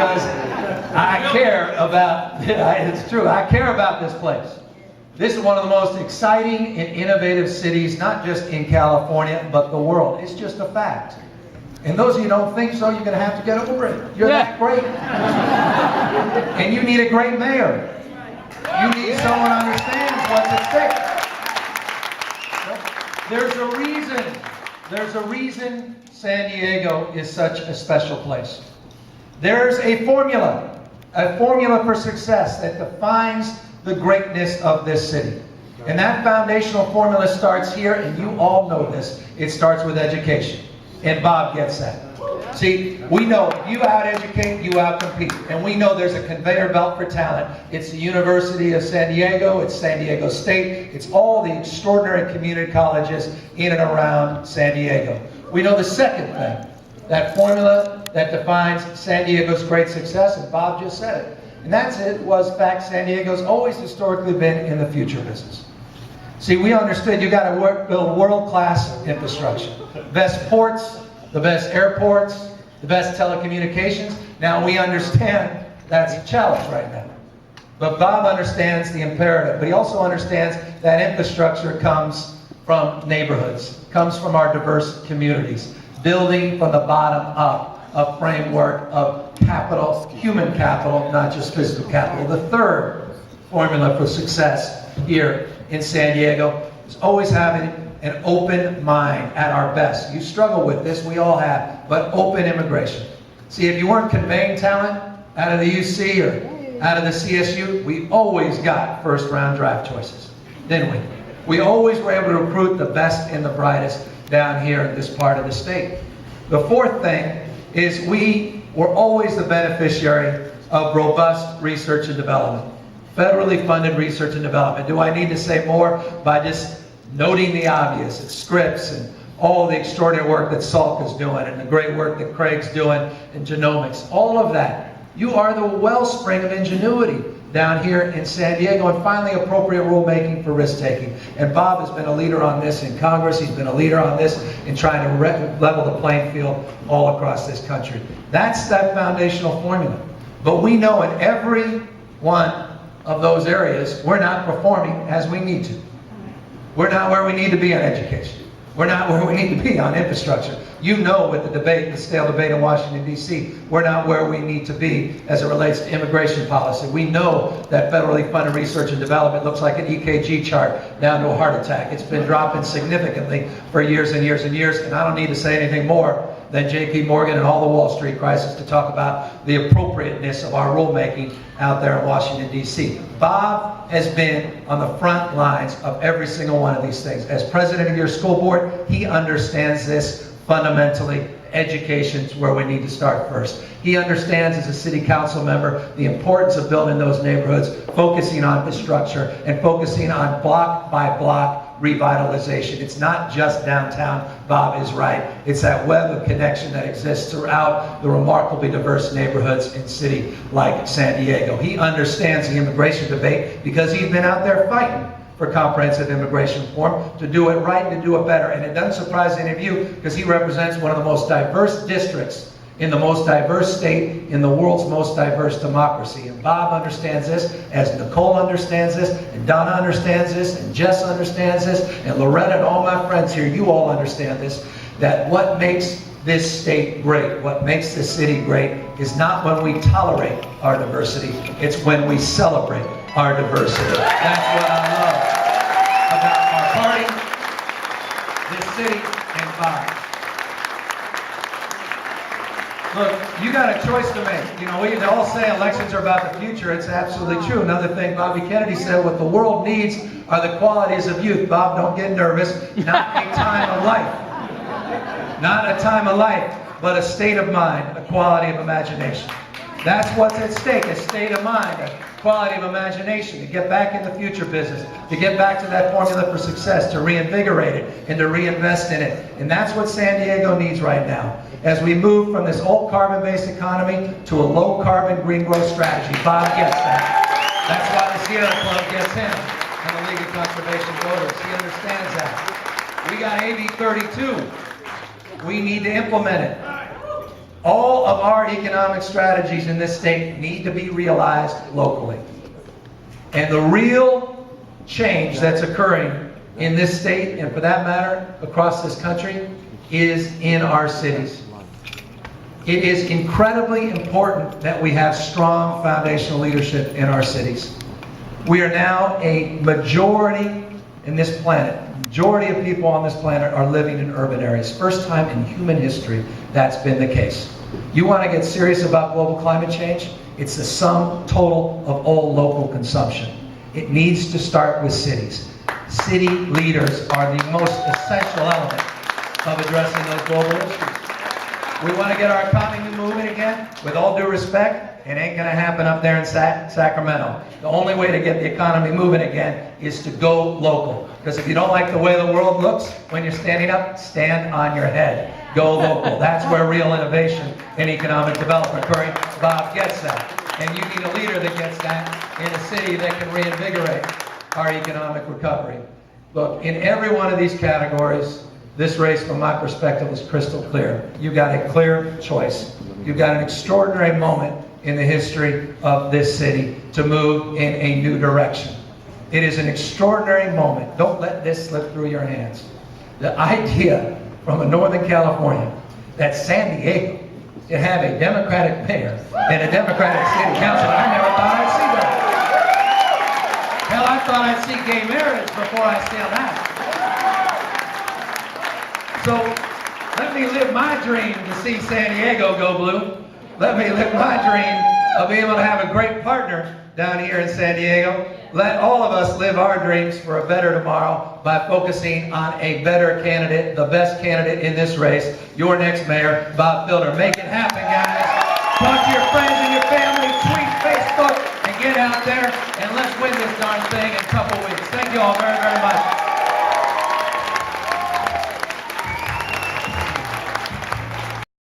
because I care about, it's true, I care about this place. This is one of the most exciting and innovative cities, not just in California, but the world. It's just a fact. And those of you who don't think so, you're going to have to get over it. You're that great. And you need a great mayor. You need someone who understands what's at stake. There's a reason San Diego is such a special place. There's a formula for success that defines the greatness of this city. And that foundational formula starts here, and you all know this. It starts with education. And Bob gets that. See, we know you out-educate, you out-compete. And we know there's a conveyor belt for talent. It's the University of San Diego, it's San Diego State, it's all the extraordinary community colleges in and around San Diego. We know the second thing, that formula that defines San Diego's great success, and Bob just said it. And that's fact, San Diego's always historically been in the future business. See, we understood you got to build world-class infrastructure. Best ports, the best airports, the best telecommunications. Now we understand that's a challenge right now. But Bob understands the imperative, but he also understands that infrastructure comes from neighborhoods, comes from our diverse communities, building from the bottom up a framework of capital, human capital, not just physical capital. The third formula for success here in San Diego is always having an open mind at our best. You struggle with this, we all have, but open immigration. See, if you weren't conveying talent out of the UC or out of the CSU, we always got first round draft choices, didn't we? We always were able to recruit the best and the brightest down here in this part of the state. The fourth thing is we were always the beneficiary of robust research and development. Federally funded research and development. Do I need to say more by just noting the obvious? It's Scripps and all the extraordinary work that Salk is doing and the great work that Craig's doing in genomics. All of that. You are the wellspring of ingenuity down here in San Diego, and finally appropriate rulemaking for risk-taking. And Bob has been a leader on this in Congress. He's been a leader on this in trying to level the playing field all across this country. That's that foundational formula. But we know in every one of those areas, we're not performing as we need to. We're not where we need to be on education. We're not where we need to be on infrastructure. You know, with the debate, the stale debate in Washington, D.C., we're not where we need to be as it relates to immigration policy. We know that federally funded research and development looks like an EKG chart down to a heart attack. It's been dropping significantly for years and years and years, and I don't need to say anything more than J.P. Morgan and all the Wall Street crisis to talk about the appropriateness of our rulemaking out there in Washington, D.C. Bob has been on the front lines of every single one of these things. As president of your school board, he understands this fundamentally. Education's where we need to start first. He understands as a city council member the importance of building those neighborhoods, focusing on infrastructure and focusing on block by block revitalization. It's not just downtown. Bob is right. It's that web of connection that exists throughout the remarkably diverse neighborhoods in a city like San Diego. He understands the immigration debate because he's been out there fighting for comprehensive immigration reform, to do it right and to do it better. And it doesn't surprise any of you because he represents one of the most diverse districts in the most diverse state in the world's most diverse democracy. And Bob understands this, as Nicole understands this, and Donna understands this, and Jess understands this, and Loretta and all my friends here, you all understand this, that what makes this state great, what makes this city great, is not when we tolerate our diversity, it's when we celebrate our diversity. That's what I love about our party, this city, and Bob. Look, you got a choice to make. You know, we all say elections are about the future. It's absolutely true. Another thing Bobby Kennedy said, what the world needs are the qualities of youth. Bob, don't get nervous. Not a time of life. Not a time of life, but a state of mind, a quality of imagination. That's what's at stake, a state of mind, a quality of imagination, to get back in the future business, to get back to that formula for success, to reinvigorate it, and to reinvest in it. And that's what San Diego needs right now. As we move from this old carbon-based economy to a low-carbon green growth strategy. Bob gets that. That's why the Sierra Club gets him and the League of Conservation Voters. He understands that. We got AB 32. We need to implement it. All of our economic strategies in this state need to be realized locally. And the real change that's occurring in this state, and for that matter, across this country, is in our cities. It is incredibly important that we have strong foundational leadership in our cities. We are now a majority in this planet. Majority of people on this planet are living in urban areas. First time in human history that's been the case. You want to get serious about global climate change? It's the sum total of all local consumption. It needs to start with cities. City leaders are the most essential element of addressing those global issues. We want to get our economy moving again. With all due respect, it ain't going to happen up there in Sacramento. The only way to get the economy moving again is to go local. Because if you don't like the way the world looks when you're standing up, stand on your head. Go local. That's where real innovation and economic development occurring. Bob gets that. And you need a leader that gets that in a city that can reinvigorate our economic recovery. Look, in every one of these categories, this race, from my perspective, is crystal clear. You got a clear choice. You've got an extraordinary moment in the history of this city to move in a new direction. It is an extraordinary moment. Don't let this slip through your hands. The idea from a Northern California that San Diego can have a Democratic mayor and a Democratic city council, I never thought I'd see that. Hell, I thought I'd see gay marriage before I saw that. So let me live my dream to see San Diego go blue. Let me live my dream of being able to have a great partner down here in San Diego. Let all of us live our dreams for a better tomorrow by focusing on a better candidate, the best candidate in this race, your next mayor, Bob Filner. Make it happen, guys. Talk to your friends and your family, tweet, Facebook, and get out there, and let's win this darn thing in a couple weeks.